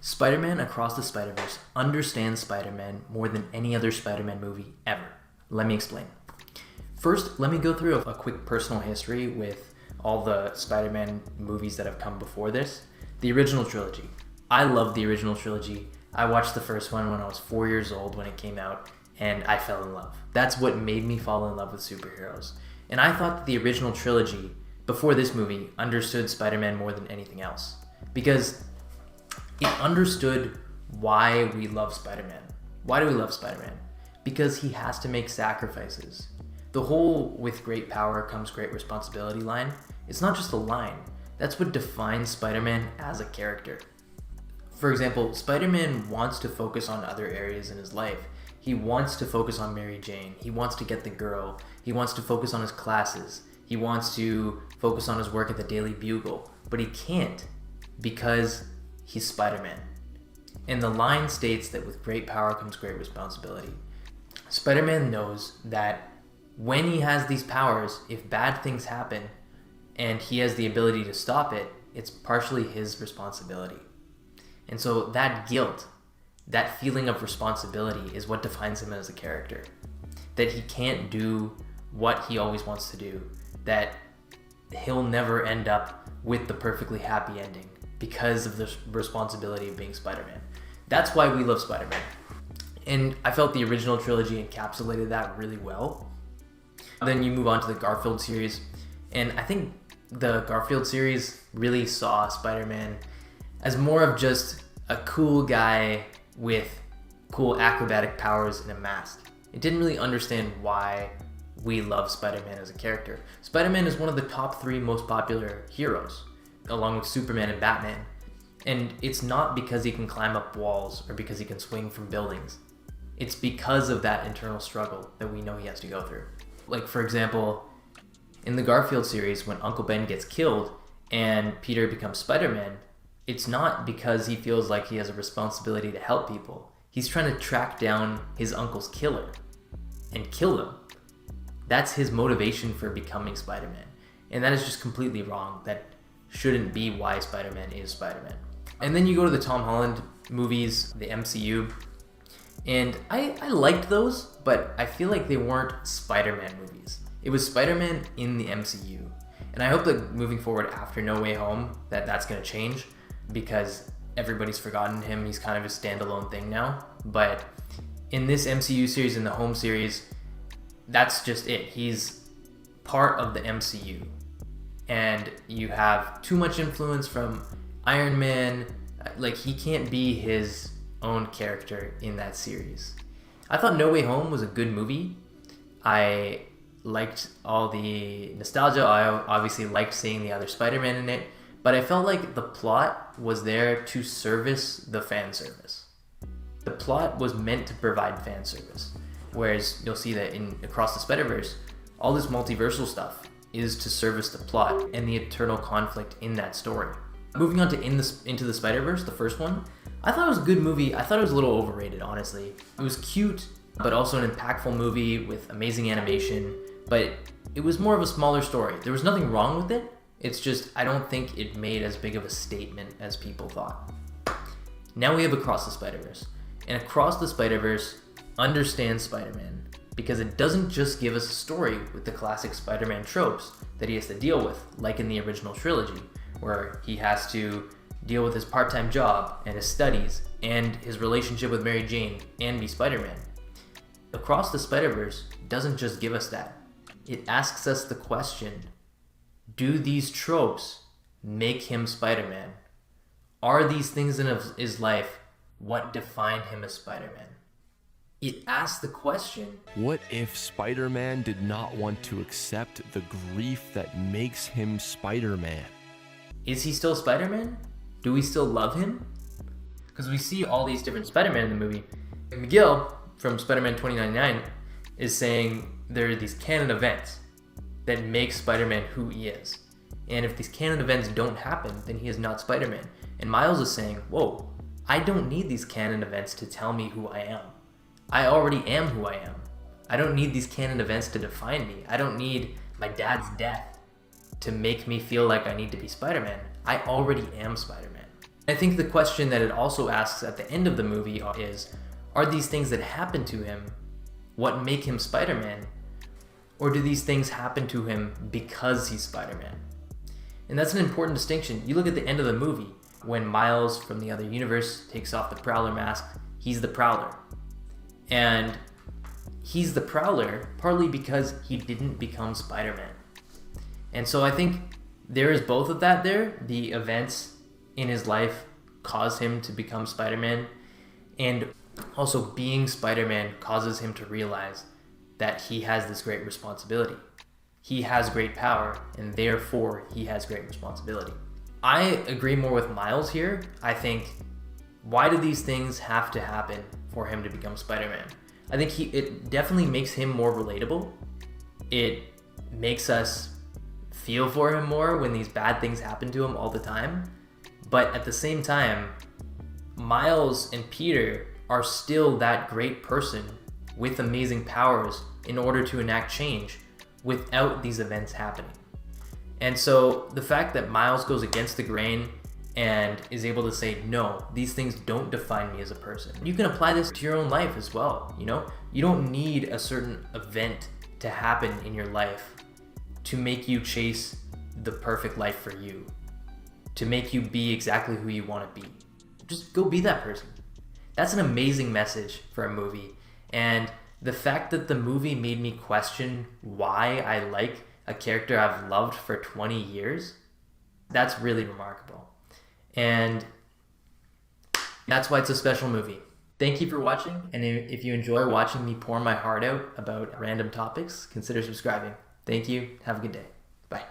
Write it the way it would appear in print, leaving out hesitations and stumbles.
Spider-Man Across the Spiderverse understands Spider-Man more than any other Spider-Man movie ever. Let me explain. First, let me go through a quick personal history with all the Spider-Man movies that have come before this. The original trilogy. I love the original trilogy. I watched the first one when I was 4 years old when it came out, and I fell in love. That's what made me fall in love with superheroes. And I thought that the original trilogy, before this movie, understood Spider-Man more than anything else. Because it understood why we love Spider-Man. Why do we love Spider-Man? Because he has to make sacrifices. The whole "with great power comes great responsibility" line, it's not just a line. That's what defines Spider-Man as a character. For example, Spider-Man wants to focus on other areas in his life. He wants to focus on Mary Jane. He wants to get the girl. He wants to focus on his classes. He wants to focus on his work at the Daily Bugle. But he can't because he's Spider-Man. And the line states that with great power comes great responsibility. Spider-Man knows that when he has these powers, if bad things happen and he has the ability to stop it, it's partially his responsibility. And so that guilt, that feeling of responsibility is what defines him as a character. That he can't do what he always wants to do. That he'll never end up with the perfectly happy ending because of the responsibility of being Spider-Man. That's why we love Spider-Man. And I felt the original trilogy encapsulated that really well. Then you move on to the Garfield series. And I think the Garfield series really saw Spider-Man as more of just a cool guy with cool acrobatic powers and a mask. It didn't really understand why we love Spider-Man as a character. Spider-Man is one of the top 3 most popular heroes, along with Superman and Batman. And it's not because he can climb up walls or because he can swing from buildings. It's because of that internal struggle that we know he has to go through. Like, for example, in the Garfield series, when Uncle Ben gets killed and Peter becomes Spider-Man, it's not because he feels like he has a responsibility to help people. He's trying to track down his uncle's killer and kill him. That's his motivation for becoming Spider-Man. And that is just completely wrong. That shouldn't be why Spider-Man is Spider-Man. And then you go to the Tom Holland movies, the MCU, and I liked those, but I feel like they weren't Spider-Man movies. It was Spider-Man in the MCU. And I hope that moving forward after No Way Home, that's going to change, because everybody's forgotten him. He's kind of a standalone thing now. But in this MCU series, in the Home series, that's just it. He's part of the MCU. And you have too much influence from Iron Man. Like, he can't be his own character in that series. I thought No Way Home was a good movie. I liked all the nostalgia. I obviously liked seeing the other Spider-Man in it. But I felt like the plot was there to service the fan service. The plot was meant to provide fan service. Whereas you'll see that in Across the Spiderverse, all this multiversal stuff is to service the plot and the eternal conflict in that story. Moving on to Into the Spider-Verse, the first one, I thought it was a good movie. I thought it was a little overrated, honestly. It was cute, but also an impactful movie with amazing animation, but it was more of a smaller story. There was nothing wrong with it. It's just, I don't think it made as big of a statement as people thought. Now we have Across the Spiderverse. And Across the Spiderverse understands Spider-Man because it doesn't just give us a story with the classic Spider-Man tropes that he has to deal with, like in the original trilogy, where he has to deal with his part-time job and his studies and his relationship with Mary Jane and be Spider-Man. Across the Spiderverse doesn't just give us that. It asks us the question, do these tropes make him Spider-Man? Are these things in his life what define him as Spider-Man? It asks the question, what if Spider-Man did not want to accept the grief that makes him Spider-Man? Is he still Spider-Man? Do we still love him? Because we see all these different Spider-Man in the movie. Miguel from Spider-Man 2099 is saying there are these canon events that make Spider-Man who he is. And if these canon events don't happen, then he is not Spider-Man. And Miles is saying, whoa, I don't need these canon events to tell me who I am. I already am who I am. I don't need these canon events to define me. I don't need my dad's death to make me feel like I need to be Spider-Man. I already am Spider-Man. I think the question that it also asks at the end of the movie is, are these things that happen to him what make him Spider-Man? Or do these things happen to him because he's Spider-Man? And that's an important distinction. You look at the end of the movie, when Miles from the other universe takes off the Prowler mask, he's the Prowler. And he's the Prowler partly because he didn't become Spider-Man. And so I think there is both of that there. The events in his life caused him to become Spider-Man, and also being Spider-Man causes him to realize that he has this great responsibility. He has great power, and therefore he has great responsibility. I agree more with Miles here. I think, why do these things have to happen for him to become Spider-Man? I think it definitely makes him more relatable. It makes us feel for him more when these bad things happen to him all the time. But at the same time, Miles and Peter are still that great person with amazing powers in order to enact change without these events happening. And so the fact that Miles goes against the grain and is able to say, no, these things don't define me as a person. You can apply this to your own life as well. You don't need a certain event to happen in your life to make you chase the perfect life for you, to make you be exactly who you want to be. Just go be that person. That's an amazing message for a movie. And the fact that the movie made me question why I like a character I've loved for 20 years, that's really remarkable. And that's why it's a special movie. Thank you for watching. And if you enjoy watching me pour my heart out about random topics, consider subscribing. Thank you. Have a good day. Bye.